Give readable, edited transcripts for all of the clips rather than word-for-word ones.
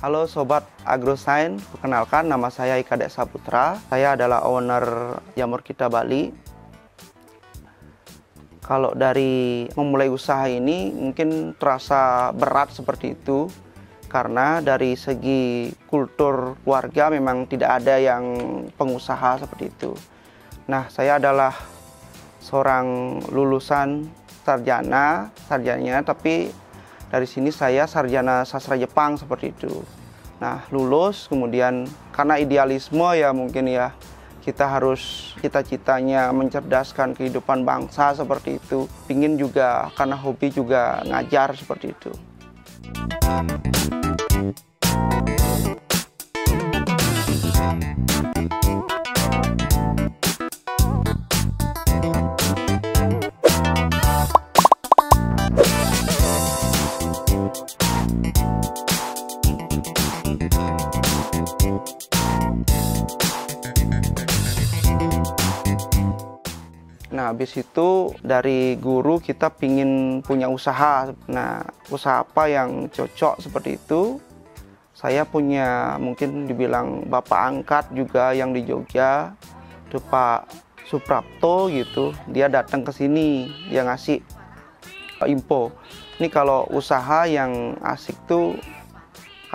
Halo Sobat AgroScience, perkenalkan nama saya Ika Dek Saputra. Saya adalah owner Jamur Kita Bali. Kalau dari memulai usaha ini mungkin terasa berat seperti itu, karena dari segi kultur keluarga memang tidak ada yang pengusaha seperti itu. Nah, saya adalah seorang lulusan sarjananya, tapi dari sini saya sarjana sastra Jepang seperti itu. Nah, lulus kemudian karena idealisme ya mungkin ya, kita harus cita-citanya mencerdaskan kehidupan bangsa seperti itu. Pingin juga karena hobi juga ngajar seperti itu. Nah, habis itu dari guru kita pingin punya usaha. Nah, usaha apa yang cocok seperti itu? Saya punya mungkin dibilang bapak angkat juga yang di Jogja, itu Pak Suprapto gitu. Dia datang ke sini, dia ngasih info. Ini kalau usaha yang asik tuh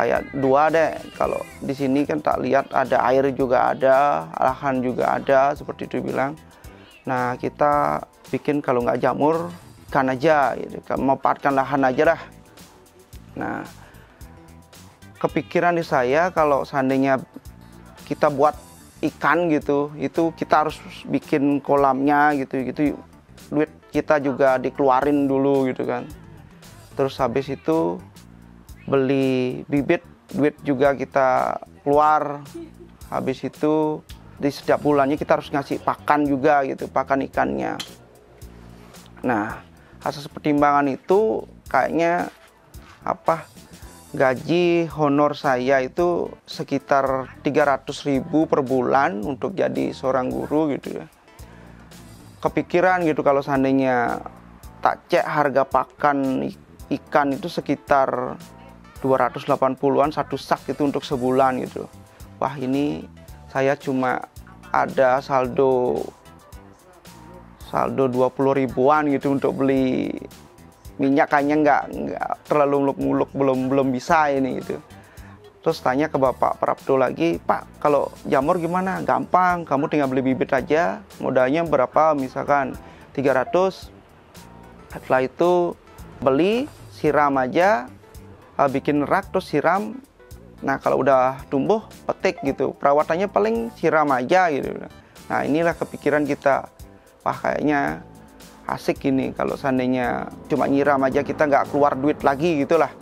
kayak dua deh. Kalau di sini kan tak lihat ada air juga ada, lahan juga ada, seperti itu bilang. Nah, kita bikin kalau nggak jamur, ikan aja, gitu. Memanfaatkan lahan aja dah. Nah, kepikiran di saya kalau seandainya kita buat ikan gitu, itu kita harus bikin kolamnya gitu. Duit kita juga dikeluarin dulu gitu kan. Terus habis itu beli bibit, duit juga kita keluar. Habis itu di setiap bulannya kita harus ngasih pakan juga gitu, pakan ikannya. Nah, hasil pertimbangan itu kayaknya gaji honor saya itu sekitar 300.000 per bulan untuk jadi seorang guru gitu ya. Kepikiran gitu kalau seandainya tak cek harga pakan ikan itu sekitar 280-an satu sak itu untuk sebulan gitu. Wah, ini saya cuma ada saldo 20 ribuan gitu untuk beli minyak, kayaknya nggak terlalu muluk-muluk, belum bisa ini gitu. Terus tanya ke Bapak Prapto lagi, Pak, kalau jamur gimana? Gampang, kamu tinggal beli bibit aja, modalnya berapa, misalkan 300. Setelah itu beli, siram aja, bikin rak terus siram. Nah, kalau udah tumbuh, petik gitu. Perawatannya paling siram aja gitu. Nah, inilah kepikiran kita. Wah, kayaknya asik ini. Kalau seandainya cuma nyiram aja, kita nggak keluar duit lagi gitulah.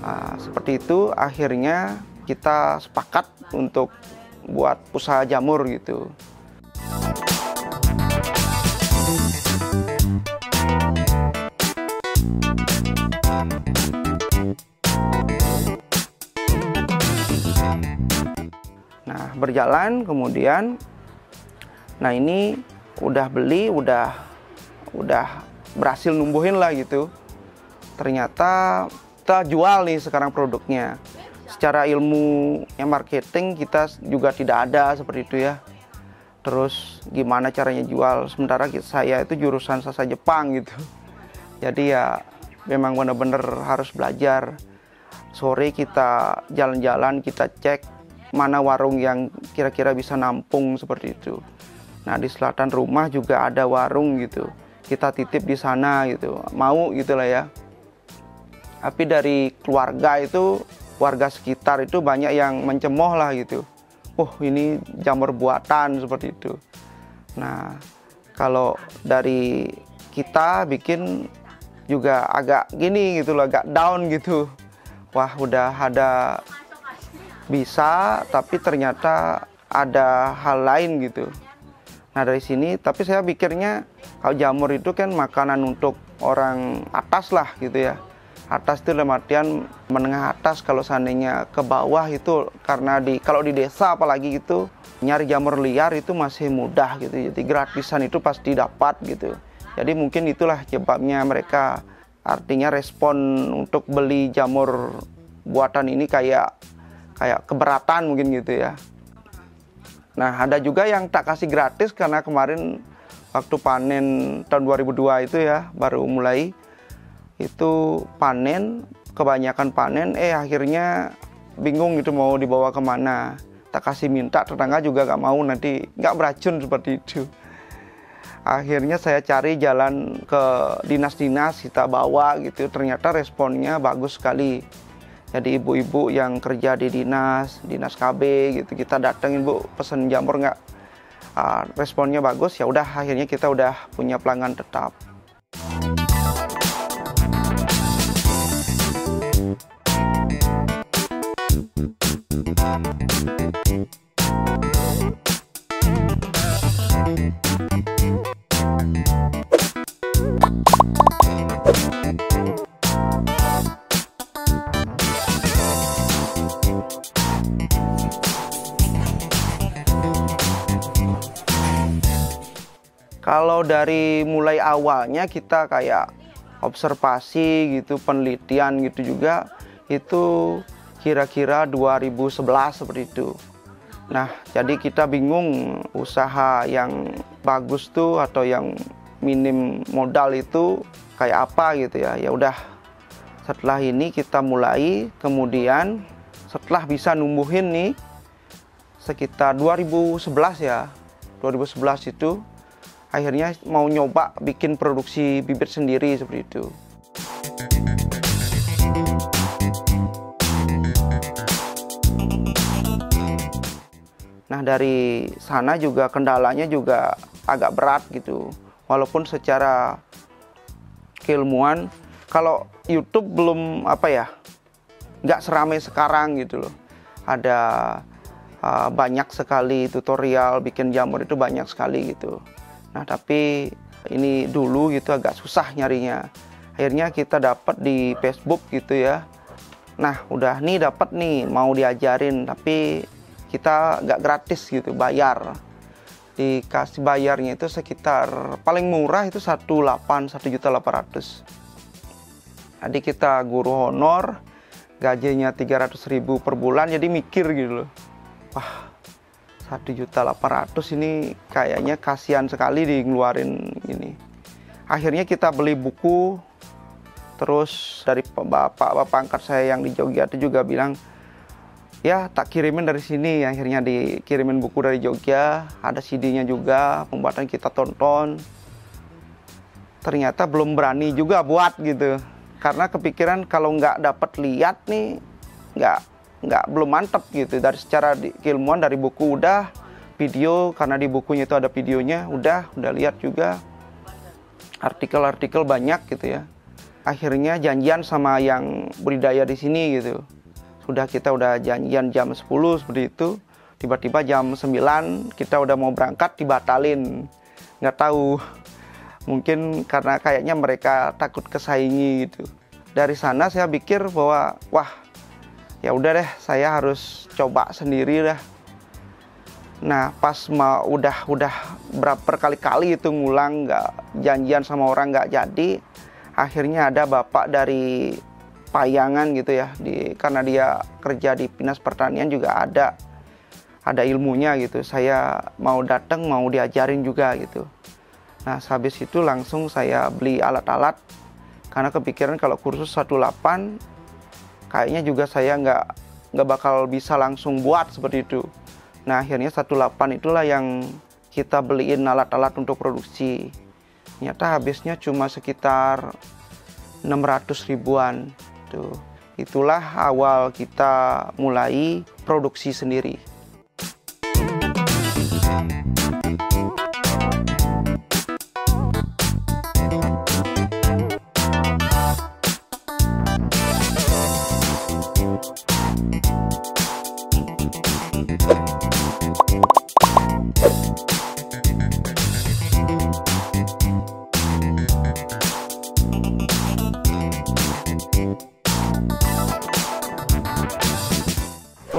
Nah, seperti itu, akhirnya kita sepakat untuk buat usaha jamur gitu. Nah, berjalan kemudian, nah ini udah beli, udah berhasil numbuhin lah gitu. Ternyata kita jual nih sekarang produknya. Secara ilmu marketing kita juga tidak ada seperti itu ya. Terus gimana caranya jual? Sementara saya itu jurusan sastra Jepang gitu. Jadi ya memang benar-benar harus belajar. Sore kita jalan-jalan, kita cek mana warung yang kira-kira bisa nampung seperti itu. Nah, di selatan rumah juga ada warung gitu. Kita titip di sana gitu. Mau gitulah ya. Tapi dari keluarga itu, warga sekitar itu banyak yang mencemooh lah gitu. Oh, ini jamur buatan seperti itu. Nah, kalau dari kita bikin juga agak gini gitu loh, agak down gitu. Wah, udah ada bisa, tapi ternyata ada hal lain gitu. Nah, dari sini, tapi saya pikirnya kalau jamur itu kan makanan untuk orang atas lah gitu ya. Atas itu dalam artian menengah atas, kalau seandainya ke bawah itu karena kalau di desa apalagi gitu nyari jamur liar itu masih mudah gitu. Jadi gratisan itu pasti dapat gitu. Jadi mungkin itulah sebabnya mereka artinya respon untuk beli jamur buatan ini kayak keberatan mungkin gitu ya. Nah, ada juga yang tak kasih gratis karena kemarin waktu panen tahun 2002 itu ya baru mulai itu panen, kebanyakan panen, akhirnya bingung gitu mau dibawa kemana. Tak kasih minta, tetangga juga gak mau, nanti gak beracun seperti itu. Akhirnya saya cari jalan ke dinas-dinas, kita bawa gitu, ternyata responnya bagus sekali. Jadi ibu-ibu yang kerja di dinas KB gitu, kita datengin, Bu, pesen jamur nggak? Responnya bagus, ya udah akhirnya kita udah punya pelanggan tetap. Kalau dari mulai awalnya kita kayak observasi gitu, penelitian gitu juga, itu kira-kira 2011 seperti itu. Nah, jadi kita bingung usaha yang bagus tuh atau yang minim modal itu kayak apa gitu ya. Ya udah, setelah ini kita mulai, kemudian setelah bisa numbuhin nih sekitar 2011 ya. 2011 itu akhirnya mau nyoba bikin produksi bibit sendiri seperti itu. Nah, dari sana juga kendalanya juga agak berat gitu. Walaupun secara keilmuan, kalau YouTube belum nggak seramai sekarang gitu loh. Ada banyak sekali tutorial bikin jamur itu banyak sekali gitu. Nah, tapi ini dulu gitu agak susah nyarinya. Akhirnya kita dapat di Facebook gitu ya. Nah, udah nih dapat nih mau diajarin, tapi kita nggak gratis gitu, bayar. Dikasih bayarnya itu sekitar paling murah itu 1.800.000. Jadi kita guru honor, gajinya 300.000 per bulan, jadi mikir gitu loh. Wah, 1.800.000 ini kayaknya kasihan sekali di ngeluarin ini. Akhirnya kita beli buku, terus dari bapak angkat saya yang di Jogja itu juga bilang, ya tak kirimin dari sini. Akhirnya dikirimin buku dari Jogja, ada CD-nya juga, pembuatan kita tonton. Ternyata belum berani juga buat gitu, karena kepikiran kalau nggak dapat lihat nih, belum mantep gitu. Dari secara keilmuan dari buku udah, video karena di bukunya itu ada videonya, udah lihat juga, artikel-artikel banyak gitu ya. Akhirnya janjian sama yang budidaya di sini gitu. Kita udah janjian jam 10 seperti itu, tiba-tiba jam 9 kita udah mau berangkat dibatalin. Nggak tahu, mungkin karena kayaknya mereka takut kesaingi gitu. Dari sana saya pikir bahwa wah, ya udah deh, saya harus coba sendiri dah. Nah, pas udah berkali-kali itu ngulang, nggak janjian sama orang nggak jadi. Akhirnya ada bapak dari Payangan gitu ya, karena dia kerja di Dinas Pertanian juga ada ilmunya gitu. Saya mau datang, mau diajarin juga gitu. Nah, habis itu langsung saya beli alat-alat, karena kepikiran kalau kursus 18 kayaknya juga saya nggak bakal bisa langsung buat seperti itu. Nah, akhirnya 18 itulah yang kita beliin alat-alat untuk produksi. Ternyata habisnya cuma sekitar 600 ribuan. itu. Itulah awal kita mulai produksi sendiri.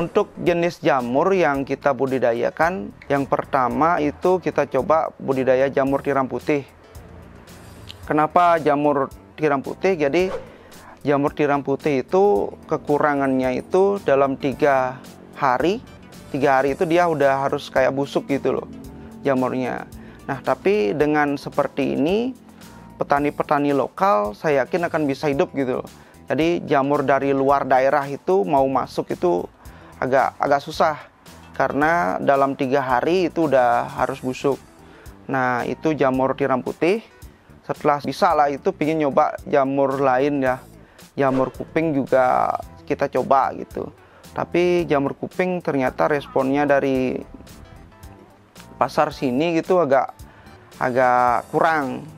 Untuk jenis jamur yang kita budidayakan, yang pertama itu kita coba budidaya jamur tiram putih. Kenapa jamur tiram putih? Jadi jamur tiram putih itu kekurangannya itu dalam 3 hari itu dia udah harus kayak busuk gitu loh jamurnya. Nah, tapi dengan seperti ini petani-petani lokal saya yakin akan bisa hidup gitu loh. Jadi jamur dari luar daerah itu mau masuk itu agak susah, karena dalam 3 hari itu udah harus busuk. Nah, itu jamur tiram putih. Setelah bisa lah itu pingin nyoba jamur lain ya, jamur kuping juga kita coba gitu. Tapi jamur kuping ternyata responnya dari pasar sini gitu agak kurang,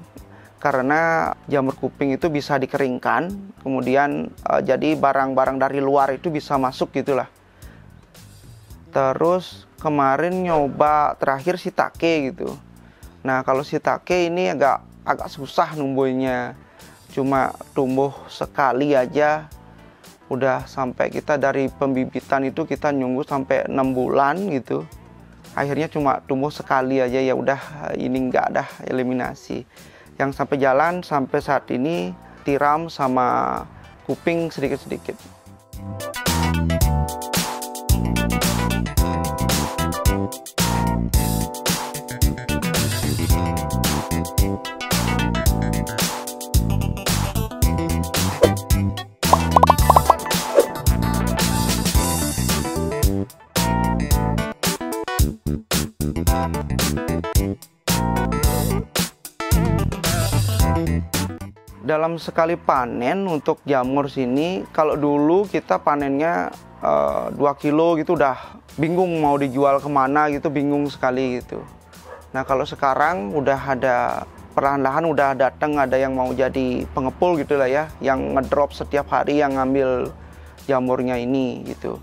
karena jamur kuping itu bisa dikeringkan, kemudian jadi barang-barang dari luar itu bisa masuk gitulah. Terus kemarin nyoba terakhir shiitake gitu. Nah, kalau shiitake ini agak susah numbuhnya. Cuma tumbuh sekali aja udah sampai kita dari pembibitan itu kita nunggu sampai 6 bulan gitu. Akhirnya cuma tumbuh sekali aja, ya udah ini nggak ada eliminasi. Yang sampai jalan sampai saat ini tiram sama kuping sedikit-sedikit. Dalam sekali panen untuk jamur sini, kalau dulu kita panennya 2 kilo gitu udah bingung mau dijual kemana gitu, bingung sekali gitu. Nah, kalau sekarang udah ada perlahan-lahan udah datang ada yang mau jadi pengepul gitu lah ya, yang ngedrop setiap hari yang ngambil jamurnya ini gitu.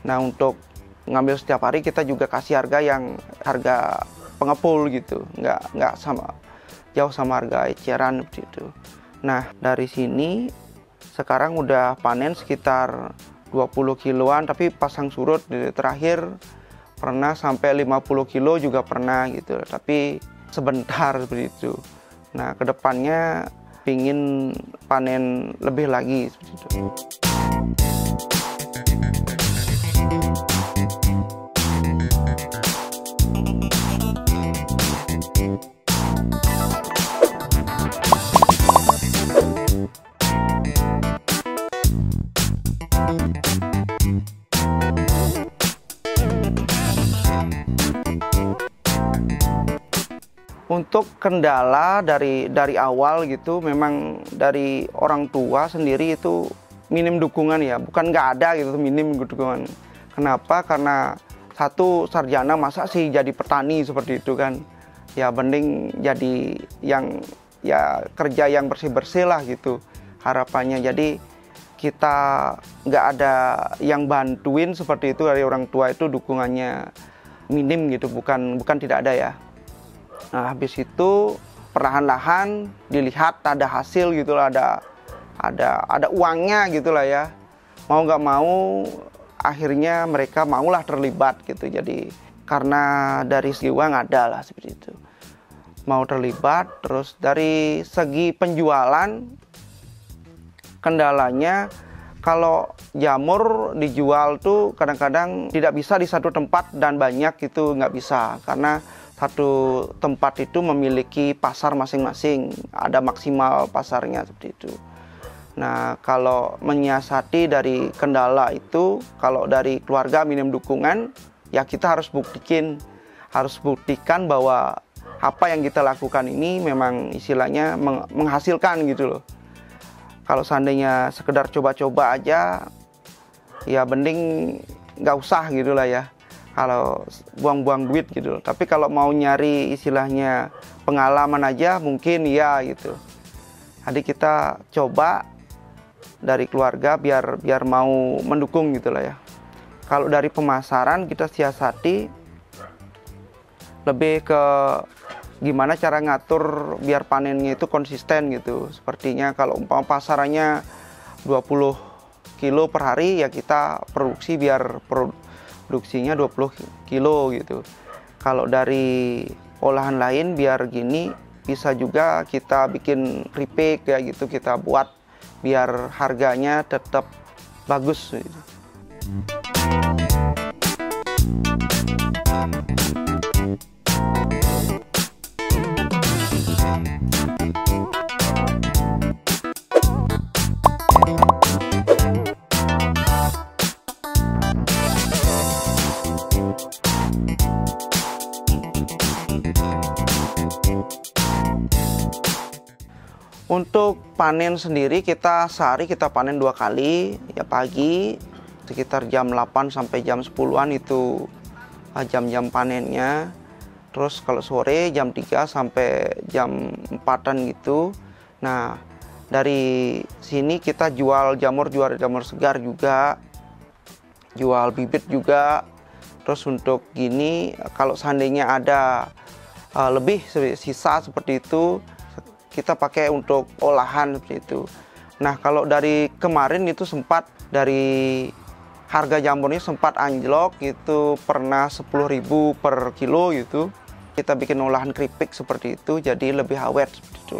Nah, untuk ngambil setiap hari kita juga kasih harga pengepul gitu, nggak sama jauh sama harga eceran gitu. Nah, dari sini sekarang udah panen sekitar 20 kiloan, tapi pasang surut terakhir pernah sampai 50 kilo juga pernah gitu, tapi sebentar seperti itu. Nah, kedepannya pingin panen lebih lagi seperti itu. Untuk kendala dari awal gitu, memang dari orang tua sendiri itu minim dukungan ya, bukan nggak ada gitu, minim dukungan. Kenapa? Karena satu, sarjana masa sih jadi petani seperti itu kan, ya mending jadi yang ya kerja yang bersih-bersih lah gitu harapannya. Jadi kita nggak ada yang bantuin seperti itu dari orang tua, itu dukungannya minim gitu, bukan tidak ada ya. Nah, habis itu perlahan-lahan dilihat ada hasil gitu lah, ada uangnya gitu lah ya. Mau nggak mau akhirnya mereka maulah terlibat gitu. Jadi karena dari segi uang ada lah seperti itu. Mau terlibat. Terus dari segi penjualan, kendalanya kalau jamur dijual tuh kadang-kadang tidak bisa di satu tempat dan banyak gitu, nggak bisa, karena satu tempat itu memiliki pasar masing-masing, ada maksimal pasarnya seperti itu. Nah, kalau menyiasati dari kendala itu, kalau dari keluarga minim dukungan, ya kita harus buktikan bahwa apa yang kita lakukan ini memang istilahnya menghasilkan gitu loh. Kalau seandainya sekedar coba-coba aja, ya mending nggak usah gitu lah ya. Kalau buang-buang duit gitu. Tapi kalau mau nyari istilahnya pengalaman aja mungkin ya gitu. Jadi kita coba dari keluarga biar mau mendukung gitu lah ya. Kalau dari pemasaran kita siasati lebih ke gimana cara ngatur biar panennya itu konsisten gitu. Sepertinya kalau umpama pasarannya 20 kilo per hari, ya kita produksi biar produksinya 20 kilo gitu. Kalau dari olahan lain biar gini, bisa juga kita bikin repack kayak gitu, kita buat biar harganya tetap bagus gitu. Untuk panen sendiri kita sehari kita panen 2 kali, ya pagi sekitar jam 8 sampai jam 10-an itu jam-jam panennya. Terus kalau sore jam 3 sampai jam 4-an gitu. Nah, dari sini kita jual jamur segar juga, jual bibit juga. Terus untuk gini, kalau seandainya ada lebih sisa seperti itu, kita pakai untuk olahan seperti itu. Nah, kalau dari kemarin itu sempat dari harga jamurnya sempat anjlok itu, pernah 10.000 per kilo gitu. Kita bikin olahan keripik seperti itu, jadi lebih awet seperti itu.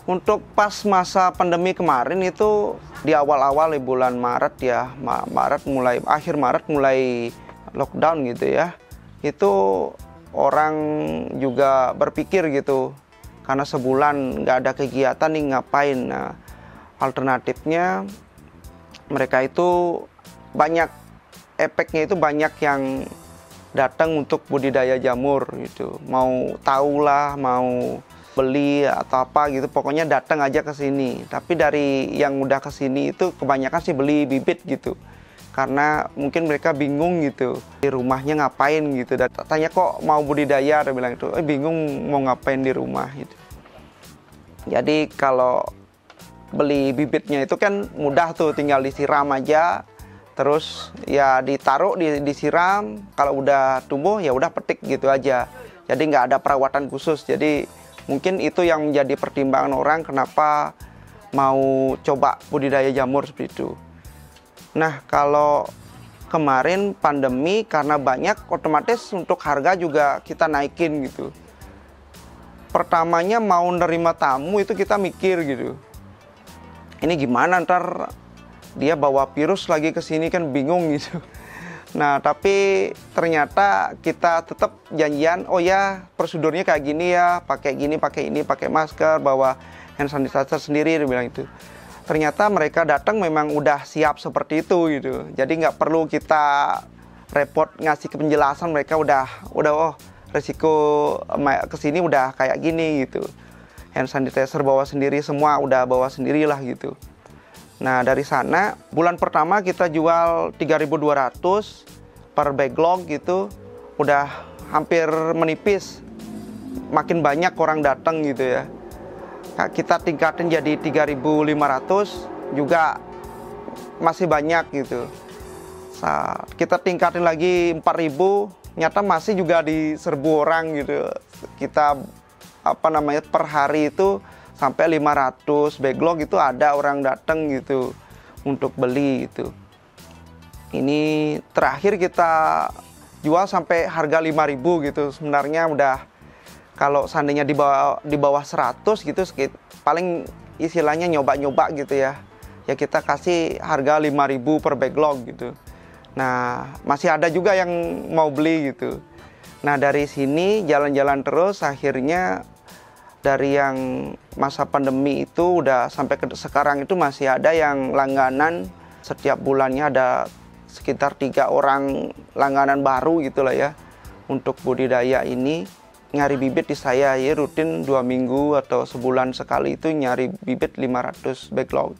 Untuk pas masa pandemi kemarin itu di awal-awal di bulan Maret ya, akhir Maret mulai lockdown gitu ya. Itu orang juga berpikir gitu, karena sebulan nggak ada kegiatan nih ngapain. Nah, alternatifnya mereka itu banyak, efeknya itu banyak yang datang untuk budidaya jamur gitu. Mau tahu lah, mau beli atau apa gitu, pokoknya datang aja ke sini. Tapi dari yang udah ke sini itu kebanyakan sih beli bibit gitu. Karena mungkin mereka bingung gitu, di rumahnya ngapain gitu. Dan tanya kok mau budidaya, dia bilang itu, bingung mau ngapain di rumah gitu. Jadi kalau beli bibitnya itu kan mudah tuh, tinggal disiram aja. Terus ya ditaruh, disiram, kalau udah tumbuh ya udah petik gitu aja. Jadi nggak ada perawatan khusus. Jadi mungkin itu yang menjadi pertimbangan orang kenapa mau coba budidaya jamur seperti itu. Nah, kalau kemarin pandemi karena banyak, otomatis untuk harga juga kita naikin gitu. Pertamanya mau nerima tamu itu kita mikir gitu, ini gimana ntar dia bawa virus lagi ke sini, kan bingung gitu. Nah, tapi ternyata kita tetap janjian, oh ya prosedurnya kayak gini ya, pakai gini, pakai ini, pakai masker, bawa hand sanitizer sendiri, dia bilang itu. Ternyata mereka datang memang udah siap seperti itu gitu. Jadi nggak perlu kita repot ngasih penjelasan, mereka udah oh resiko kesini udah kayak gini gitu. Hand sanitizer bawa sendiri, semua udah bawa sendirilah gitu. Nah, dari sana bulan pertama kita jual 3.200 per backlog gitu. Udah hampir menipis. Makin banyak orang datang gitu ya. Kita tingkatin jadi 3.500 juga masih banyak gitu. Kita tingkatin lagi 4.000, nyata masih juga diserbu orang gitu. Kita per hari itu sampai 500 backlog itu ada orang datang gitu untuk beli gitu. Ini terakhir kita jual sampai harga 5.000 gitu. Sebenarnya udah, kalau seandainya di bawah 100 gitu, paling istilahnya nyoba-nyoba gitu ya. ya kita kasih harga 5.000 per backlog gitu. Nah, masih ada juga yang mau beli gitu. Nah, dari sini jalan-jalan terus, akhirnya dari yang masa pandemi itu udah sampai ke sekarang itu masih ada yang langganan, setiap bulannya ada sekitar 3 orang langganan baru gitulah ya. Untuk budidaya ini nyari bibit di saya ya rutin 2 minggu atau sebulan sekali itu nyari bibit 500 backlog.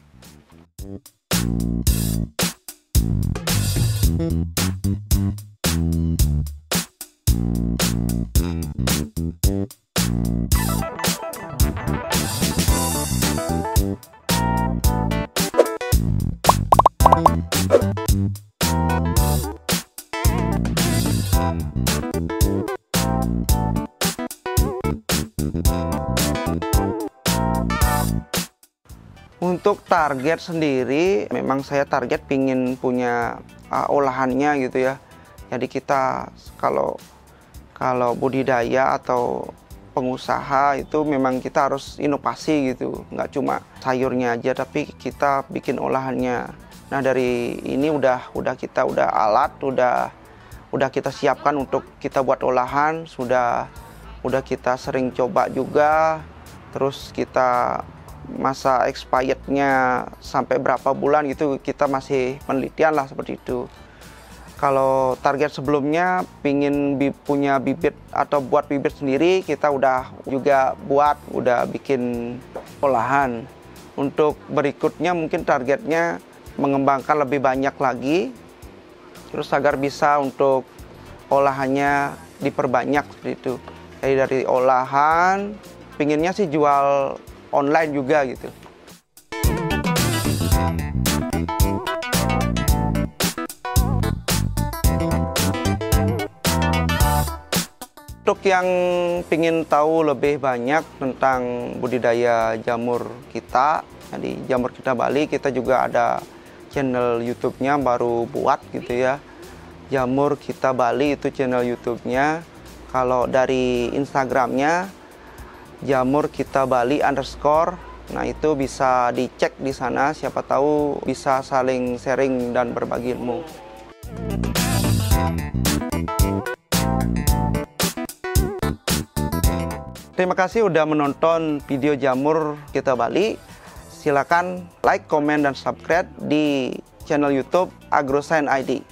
Untuk target sendiri, memang saya target pingin punya olahannya gitu ya. Jadi kita kalau budidaya atau pengusaha itu memang kita harus inovasi gitu. Nggak cuma sayurnya aja, tapi kita bikin olahannya. Nah, dari ini udah alat, udah kita siapkan untuk kita buat olahan, sudah kita sering coba juga. Terus kita masa expirednya sampai berapa bulan gitu kita masih penelitian lah seperti itu. Kalau target sebelumnya pingin punya bibit atau buat bibit sendiri, kita udah bikin olahan. Untuk berikutnya mungkin targetnya mengembangkan lebih banyak lagi, terus agar bisa untuk olahannya diperbanyak seperti itu. Jadi dari olahan pinginnya sih jual online juga gitu. Untuk yang pingin tahu lebih banyak tentang budidaya jamur kita, jadi Jamur Kita Bali, kita juga ada channel YouTube-nya baru buat gitu ya. Jamur Kita Bali itu channel YouTube-nya. Kalau dari Instagram-nya Jamur Kita Bali _ nah itu bisa dicek di sana, siapa tahu bisa saling sharing dan berbagi ilmu. Terima kasih udah menonton video Jamur Kita Bali. Silakan like, komen, dan subscribe di channel YouTube AgroScience ID.